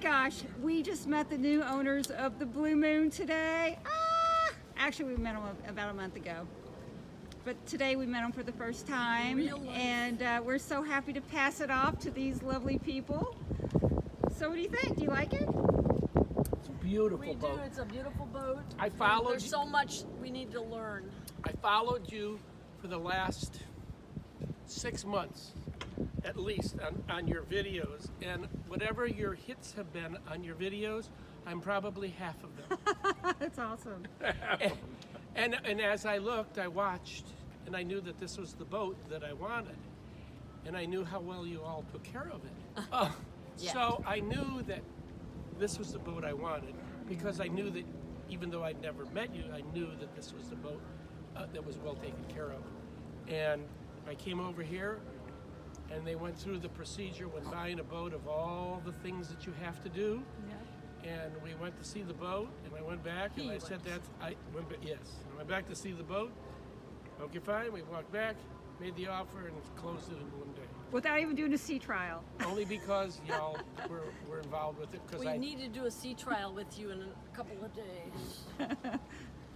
gosh, we just met the new owners of the Blue Moon today. Actually, we met them about a month ago. But today we met them for the first time, and we're so happy to pass it off to these lovely people. So what do you think? Do you like it? It's a beautiful boat. We do. It's a beautiful boat. I followed There's so much we need to learn. I followed you for the last 6 months, at least, on your videos. And whatever your hits have been on your videos, I'm probably half of them. That's awesome. And as I looked, I watched, and I knew that this was the boat that I wanted. And I knew how well you all took care of it. Yeah. So I knew that this was the boat I wanted, because I knew that even though I'd never met you, I knew that this was the boat that was well taken care of. And I came over here, and they went through the procedure when buying a boat of all the things that you have to do. Yeah. And we went to see the boat, and I went back, and I said that I went back to see the boat. Okay, fine. We walked back, made the offer, and closed it in one day. Without even doing a sea trial. Only because y'all were involved with it. We need to do a sea trial with you in a couple of days.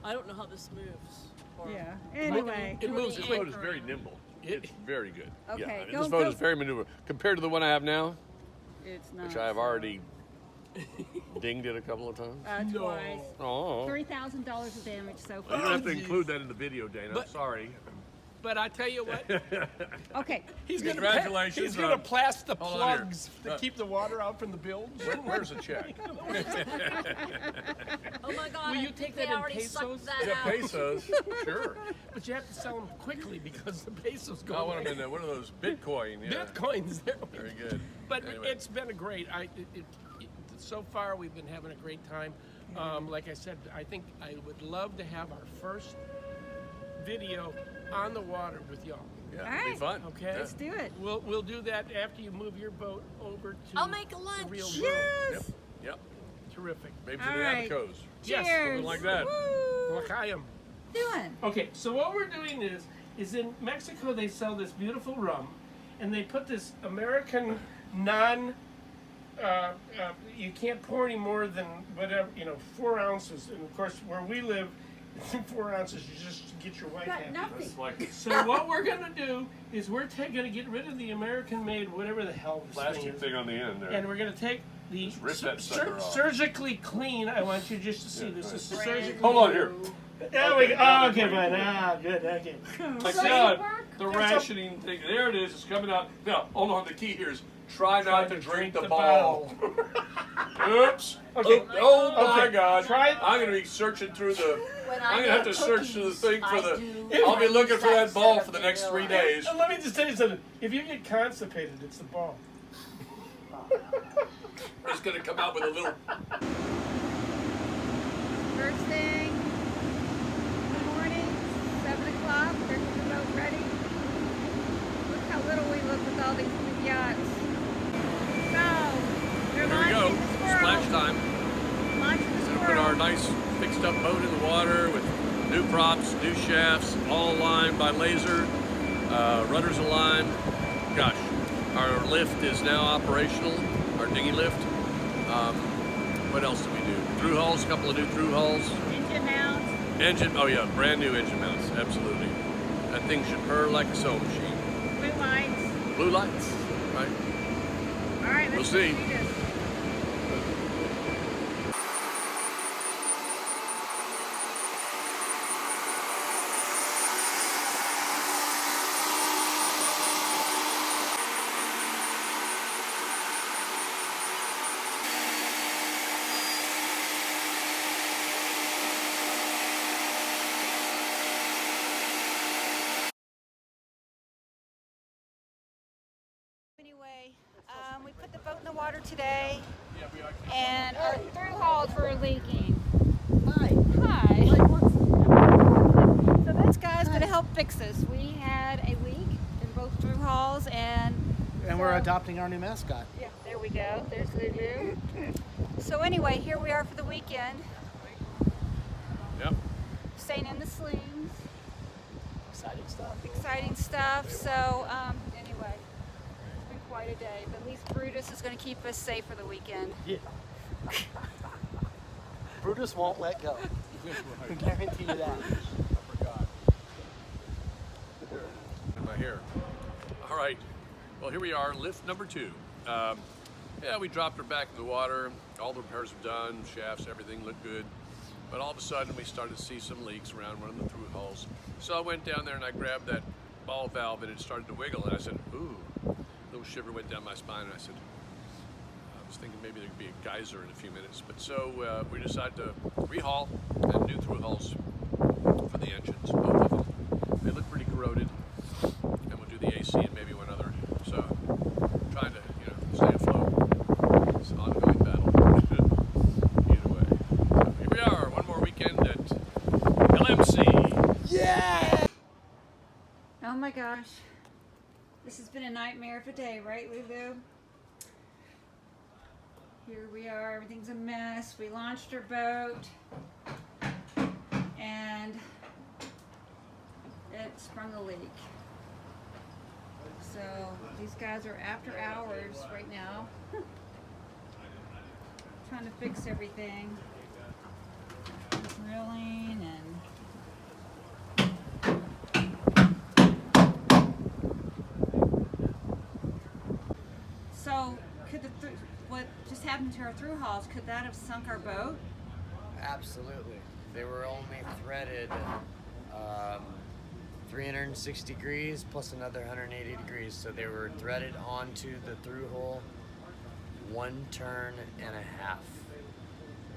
I don't know how this moves. Yeah. Anyway. It moves This quick. boat is very nimble. It's very good. Okay, Yeah, I mean, go- this boat go- is very maneuverable compared to the one I have now, It's not. which I have already dinged it a couple of times. Twice. Oh, $3,000 of damage so you far. don't have to include that in the video, Dana. But- Sorry. But I tell you what, Okay. he's gonna Congratulations He's gonna on- plast the Hold on here. plugs to keep the water out from the bilge. Where's the check? Oh my God! Will you I take think that they in already pesos? sucked that Yeah, out. pesos. Sure. But you have to sell them quickly because the pesos go I want away. them in one of those Bitcoin. Yeah. Bitcoins. Very good. But Anyway. it's been a great. So far, we've been having a great time. Like I said, I think I would love to have our first video on the water with y'all. Yeah, All it'll be right. fun. Okay. Let's do it. We'll do that after you move your boat over to I'll make a the lunch. real world. Yes. Yep. Terrific. Maybe All some right. Abacos. Yes, Cheers. Something like that. Woo. L'chaim. Doing. Okay, so what we're doing is in Mexico they sell this beautiful rum, and they put this American you can't pour any more than whatever, 4 ounces. And of course, where we live, 4 ounces, you just get your wife happy. It's like So what we're gonna do is we're gonna get rid of the American-made whatever the hell this plastic is, thing on the end there. and we're gonna take the Just rip that sucker off. surgically clean. I want you just to see Yeah, this. right. This is surgically. Hold on here. There we go. Oh, okay, fine. Good. Okay. My So God, you work? the rationing thing. There it is. It's coming out. Now, hold on. The key here is try not to drink the ball. Oops. Okay. Oh my Okay. God. Try it. I'm gonna be searching through the. When I I'm gonna get have to search through the cookies, thing for I the. do I'll be looking for that ball set for the of next 3 vanilla. days. And let me just tell you something. If you get constipated, it's the ball. It's gonna come out with a little. First thing in the morning, 7 o'clock, we're getting the boat ready. Look how little we look with all these big yachts. So, we're There we launching go. the squirrel. Splash time. Launching the Gonna put squirrel. our nice fixed up boat in the water with new props, new shafts, all aligned by laser, rudders aligned. Gosh, our lift is now operational, our dinghy lift. What else did we do? Through hulls, a couple of new through hulls. Engine mounts. Engine, oh yeah, brand new engine mounts, absolutely. That thing should purr like a sewing machine. Blue lights. Blue lights, right? All right, We'll let's see. do this. Anyway, we put the boat in the water today, and our through hulls were leaking. Hi. So this guy's going to help fix this. We had a leak in both through hulls, and we're so- adopting our new mascot. Yeah, there we go. There's Lulu. So anyway, here we are for the weekend, Yep. staying in the slings. Exciting stuff. Exciting stuff. So anyway, quite a day, but at least Brutus is going to keep us safe for the weekend. Yeah. Brutus won't let go. I guarantee you that. Am I here? All right. Well, here we are, lift number 2. Yeah, we dropped her back in the water. All the repairs were done, shafts, everything looked good. But all of a sudden, we started to see some leaks around one of the through hulls. So I went down there and I grabbed that ball valve and it started to wiggle. And I said, ooh, a little shiver went down my spine. And I said, I was thinking maybe there'd be a geyser in a few minutes. But so we decided to rehaul and do through hulls for the engines, both of them. They look pretty corroded. And we'll do the AC and maybe one other. So trying to, stay afloat. It's an ongoing battle. Either way. So here we are, one more weekend at LMC. Yeah! Oh my gosh. This has been a nightmare of a day, right, Lulu? Here we are, everything's a mess. We launched our boat and it sprung a leak. So these guys are after hours right now, trying to fix everything, drilling and so could what just happened to our through hulls, could that have sunk our boat? Absolutely. They were only threaded 360 degrees plus another 180 degrees. So they were threaded onto the through hole 1 turn and a half.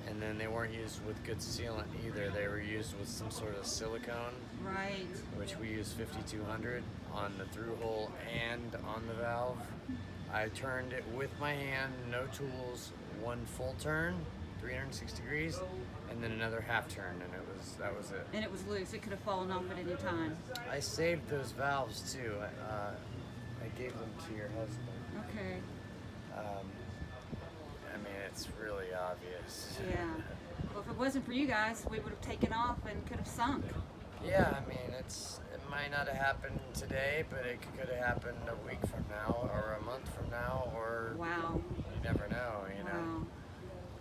And then they weren't used with good sealant either. They were used with some sort of silicone, Right. which we use 5200 on the through hole and on the valve. I turned it with my hand, no tools, 1 full turn, 360 degrees, and then another half turn, and that was it. And it was loose. It could have fallen off at any time. I saved those valves too. I gave them to your husband. Okay. I mean, it's really obvious. Yeah. Well, if it wasn't for you guys, we would have taken off and could have sunk. Yeah, I mean, it might not have happened today, but it could have happened a week from now, or a month from now, or Wow. you never know, you know.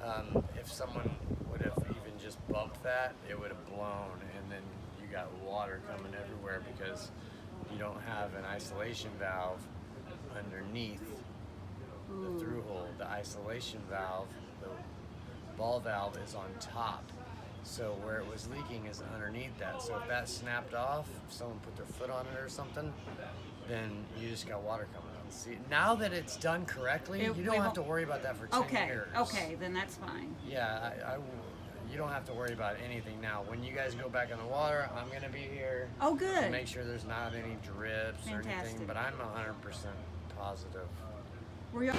Wow. If someone would have even just bumped that, it would have blown, and then you got water coming everywhere because you don't have an isolation valve underneath the through hole. The isolation valve, the ball valve, is on top. So where it was leaking is underneath that. So if that snapped off, if someone put their foot on it or something, then you just got water coming out. See, now that it's done correctly, you don't have to worry about that for 10 years. Okay, then that's fine. Yeah, you don't have to worry about anything now. When you guys go back in the water, I'm going to be here Oh, to good. make sure there's not any drips or anything, Fantastic. but I'm 100% positive. Were you? So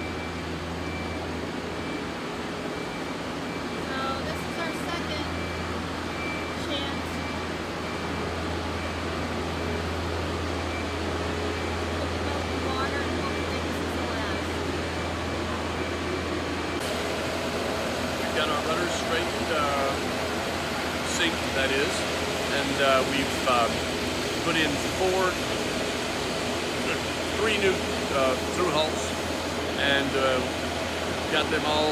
this is our second chance. Put the boat in water and hopefully this is the last. We've got our rudders straightened, synced, that is, and we've put in 3 new through hulls, and got them all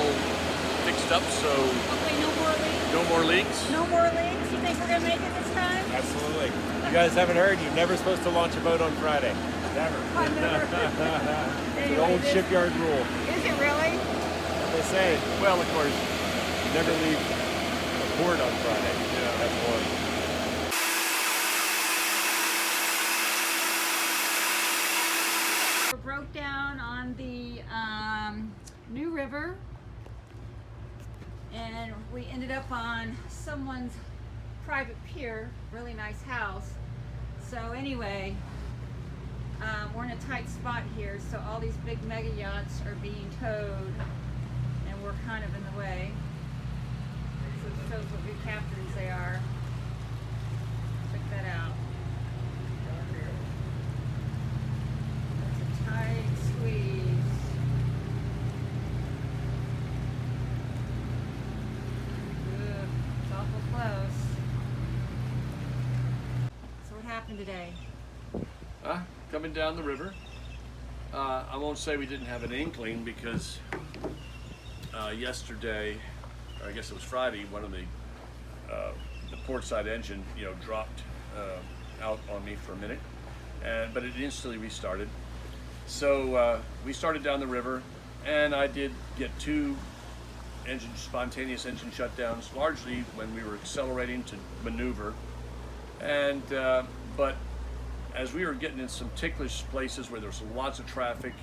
fixed up, so Okay, no more leaks. no more leaks. No more leaks. You think we're gonna make it this time? Absolutely. You guys haven't heard, you're never supposed to launch a boat on Friday. Never. I never. It's an Anyway, old this- shipyard rule. Is it really? They say, well, of course, never leave a port on Friday. Yeah, that's one. We broke down on the New River, and we ended up on someone's private pier, really nice house. So anyway, we're in a tight spot here, so all these big mega yachts are being towed, and we're kind of in the way. So it shows what good captains they are. Check that out. That's a tight squeeze. Ugh, it's awful close. So what happened today? Coming down the river, I won't say we didn't have an inkling because yesterday, or I guess it was Friday, one of the port side engine, dropped out on me for a minute, but it instantly restarted. So we started down the river, and I did get 2 spontaneous engine shutdowns, largely when we were accelerating to maneuver, and but as we were getting in some ticklish places where there was lots of traffic,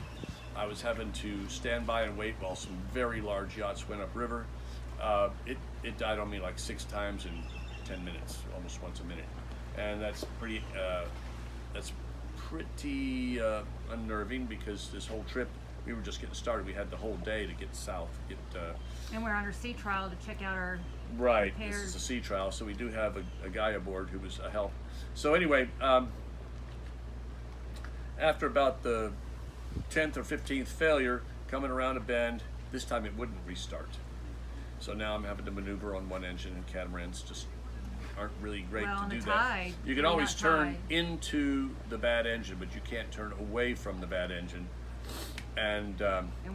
I was having to stand by and wait while some very large yachts went upriver. It died on me like 6 times in 10 minutes, almost once a minute, and that's pretty unnerving because this whole trip we were just getting started. We had the whole day to get south, And we're under sea trial to check out our right. repairs. This is a sea trial, so we do have a guy aboard who was a help. So anyway, after about the 10th or 15th failure, coming around a bend, this time it wouldn't restart. So now I'm having to maneuver on one engine, and catamarans just aren't really great Well, to on do the that. tide, You can they're always not turn tied. into the bad engine, but you can't turn away from the bad engine. And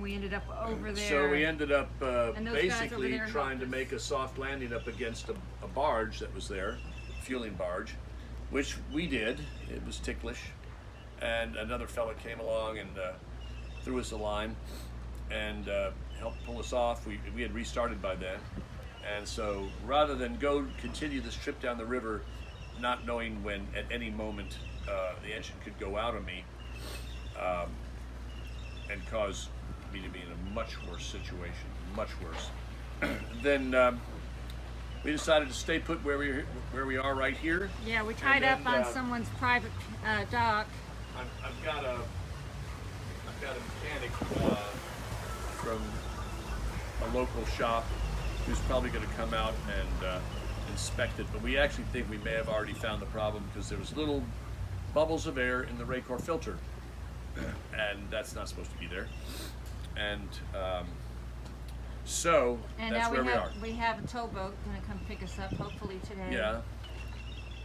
we ended up over there. so we ended up And those guys over basically there trying to helped us. make a soft landing up against a barge that was there, fueling barge, which we did. It was ticklish. And another fella came along and threw us a line and helped pull us off. We had restarted by then. And so rather than continue this trip down the river, not knowing when at any moment the engine could go out on me and cause me to be in a much worse situation, much worse, then we decided to stay put where we are right here. Yeah, we tied And up then, on someone's private dock. I've got a mechanic from a local shop who's probably going to come out and inspect it. But we actually think we may have already found the problem because there was little bubbles of air in the Raycor filter, and that's not supposed to be there. And so And that's now where we are. we have a towboat going to come pick us up, hopefully today. Yeah.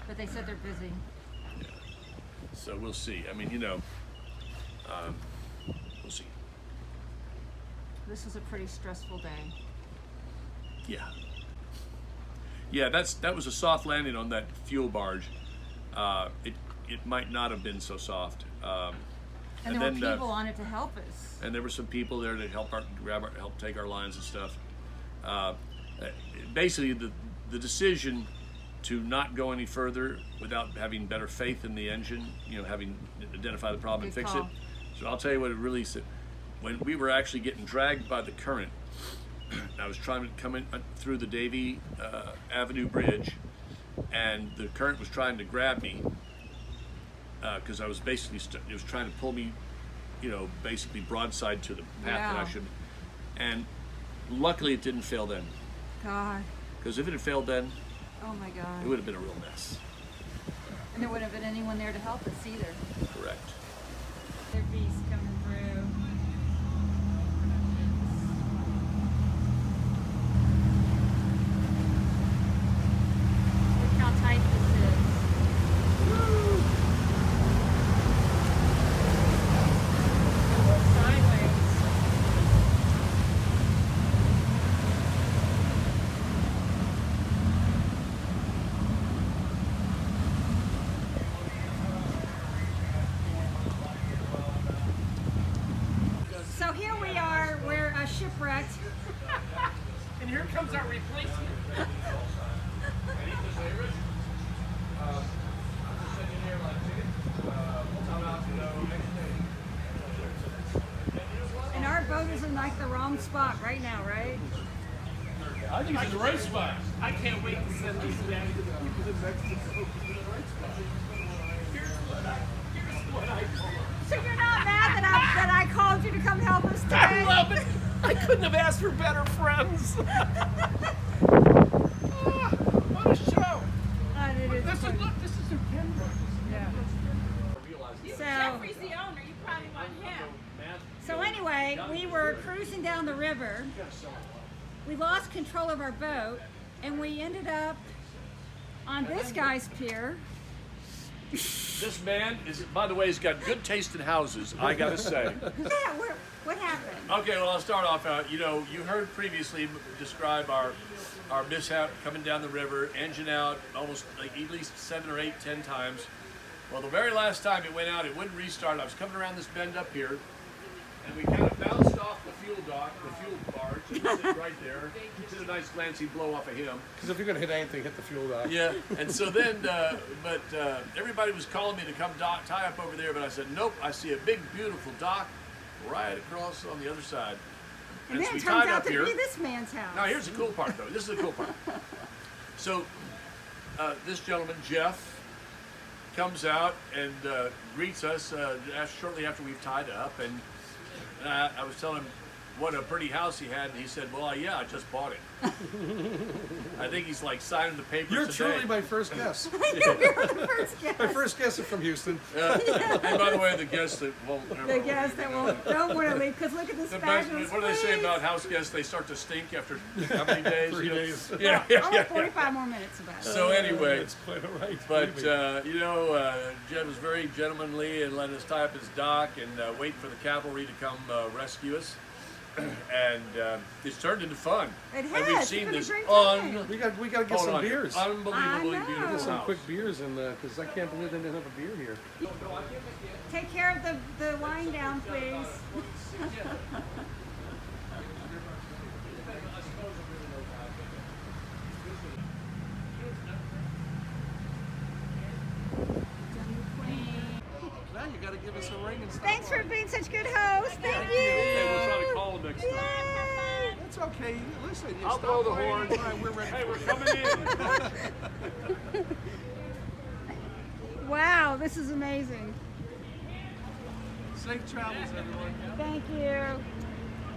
But they said they're busy. So we'll see. I mean, we'll see. This was a pretty stressful day. Yeah. Yeah, that was a soft landing on that fuel barge. It might not have been so soft. And there were people on it to help us. And there were some people there to help take our lines and stuff. Basically, the decision to not go any further without having better faith in the engine, having identified the problem and Good fix call. it. So I'll tell you what it really said. When we were actually getting dragged by the current, I was trying to come in through the Davie Avenue Bridge, and the current was trying to grab me because I was basically it was trying to pull me, basically broadside to the path that I Wow. should. And luckily, it didn't fail then, God. because if it had failed then, Oh my God. it would have been a real mess. And there wouldn't have been anyone there to help us either. Correct. Their beast coming through. Look how tight this is. Woo! It looks sideways. So here we are, we're shipwrecked. And here comes our replacement. And our boat is in like the wrong spot right now, right? I think it's the right spot. I can't wait to send these back to the people in Mexico. Here's what I told them. So you're not mad that I called you to come help us today? I love it. I couldn't have asked for better friends. What a show. It is This is, funny. look, this is their Denver. Yeah. Jeffrey's the owner. You probably want him. So anyway, we were cruising down the river. We lost control of our boat, and we ended up on this guy's pier. This man is, by the way, he's got good taste in houses, I gotta say. Yeah, what happened? Okay, well, I'll start off. You heard previously describe our mishap coming down the river, engine out almost like at least 7 or 8, 10 times. Well, the very last time it went out, it wouldn't restart. I was coming around this bend up here, and we kind of bounced off the fuel dock, the fuel barge, and it right there. Did a nice glancing blow off of him. Because if you're going to hit anything, hit the fuel dock. Yeah, and so then, everybody was calling me to come tie up over there, but I said, nope, I see a big, beautiful dock right across on the other side. And then so we it turns tied out up to here. be this man's house. Now, here's the cool part, though. This is the cool part. So, this gentleman, Jeff, comes out and greets us shortly after we've tied up. And I was telling him what a pretty house he had, and he said, well, yeah, I just bought it. I think he's like signing the papers You're today. truly my first guest. I know you're the first guest. My first guest is from Houston. And by the way, the guests that won't The guests that don't want to leave, because look at this fabulous what do they say place. about house guests? They start to stink after how many days? 3 days. Yeah, I'll have 45 more minutes about it. So anyway, That's quite all right. but Jed was very gentlemanly and let us tie up his dock and wait for the cavalry to come rescue us. And it's turned into fun. It And has. we've It's seen been a this great time. we got to get some beers. Unbelievably I know. beautiful Get some house. quick beers, and because I can't believe they didn't have a beer here. Take care of the wine down, please. Now you got to give us a ring and stuff. Thanks for being such good hosts. Thank Hey, we'll you. try to call him next time. Yay. It's okay. Listen, you I'll stop blow the by horn. anytime, we're ready. Hey, we're coming in. Wow, this is amazing. Safe travels, everyone. Thank you.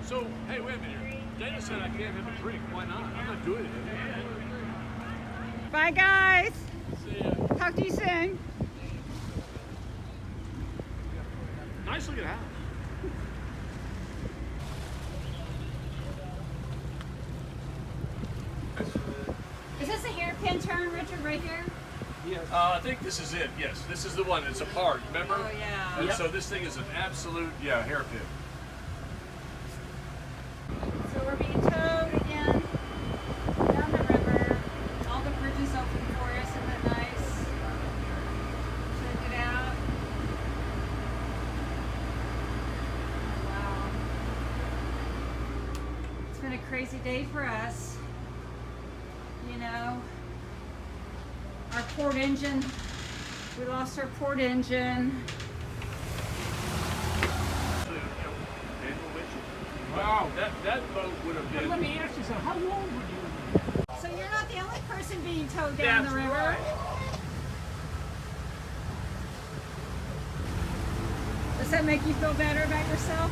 So, hey, wait a minute. Dana said I can't have a drink. Why not? I'm not doing it. Bye, guys. See ya. Talk to you soon. Nice looking house. Is this a hairpin turn, Richard, right here? I think this is it. Yes, this is the one. It's apart. Remember? Oh, yeah. And so this thing is an absolute, hairpin. So we're being towed again down the river. All the bridges open for us. Isn't that nice? Check it out. Wow. It's been a crazy day for us. You know, our port engine, we lost our port engine. Wow, that boat would have been. Let me ask you something. How long were you? So you're not the only person being towed down the river. Right. Does that make you feel better about yourself?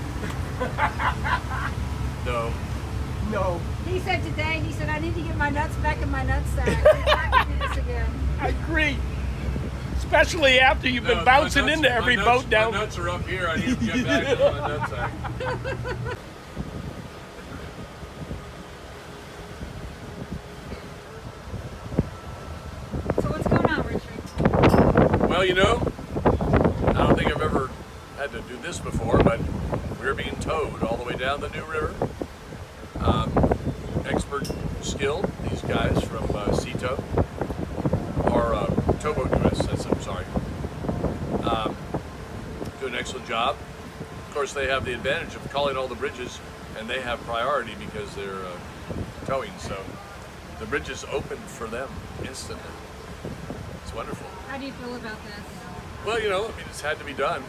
No. No. He said today, he said, I need to get my nuts back in my nutsack. I can do this again. I agree. Especially after you've been No, bouncing my nuts- into every my boat nuts- down. My nuts are up here. I need to get back to my nutsack. So what's going on, Richard? Well, I don't think I've ever had to do this before, but we're being towed all the way down the New River. Expert skill, these guys from Cito, or Towboat US, I'm sorry, do an excellent job. Of course, they have the advantage of calling all the bridges, and they have priority because they're towing, so the bridge is open for them instantly. It's wonderful. How do you feel about this? Well, it's had to be done.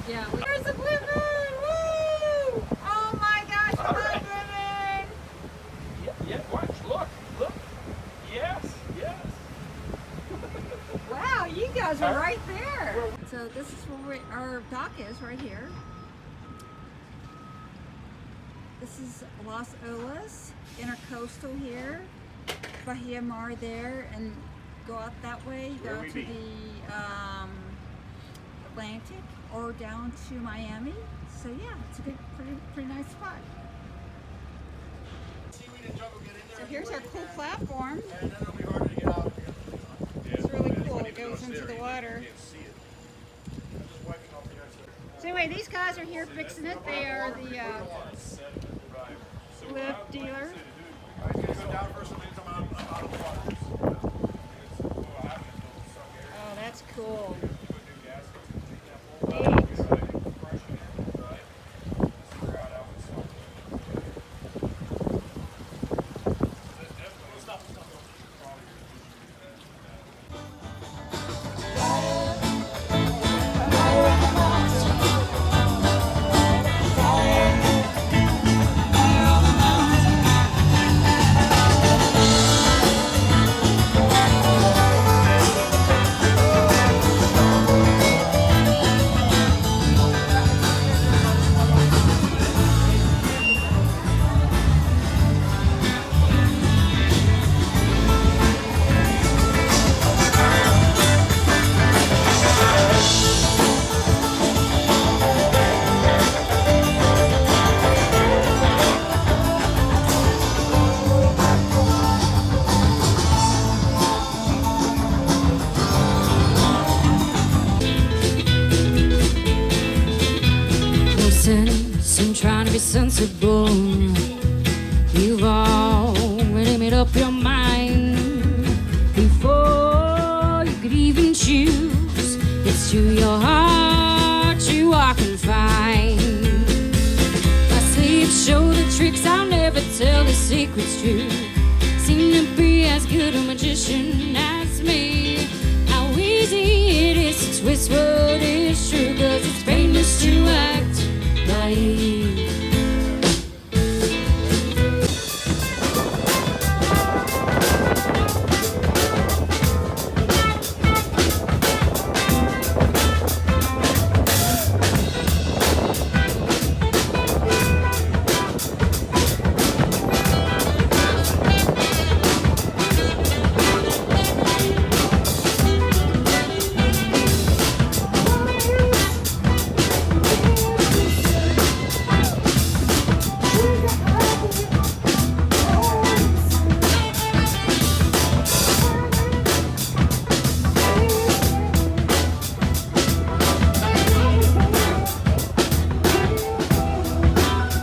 Yeah. There's the blue moon! Woo! Oh my gosh, I love blue moon! Yeah, watch, look. Yes. Wow, you guys are right there. So this is where our dock is, right here. This is Las Olas, intercoastal here. Bahia Mar there, and go out that way, Where go we to be? the Atlantic or down to Miami. So yeah, it's a good, pretty nice spot. So here's our cool platform. It's really cool. It goes into the water. You can't see it. So anyway, these guys are here fixing it. They are the lift dealer. Oh, that's cool. Neat. I'm trying to be sensible. You've already made up your mind before you could even choose. It's to your heart you are confined. My sleeves show the tricks, I'll never tell the secrets true. Seem to be as good a magician as me. How easy it is to twist what is true, 'cause it's famous to act naive.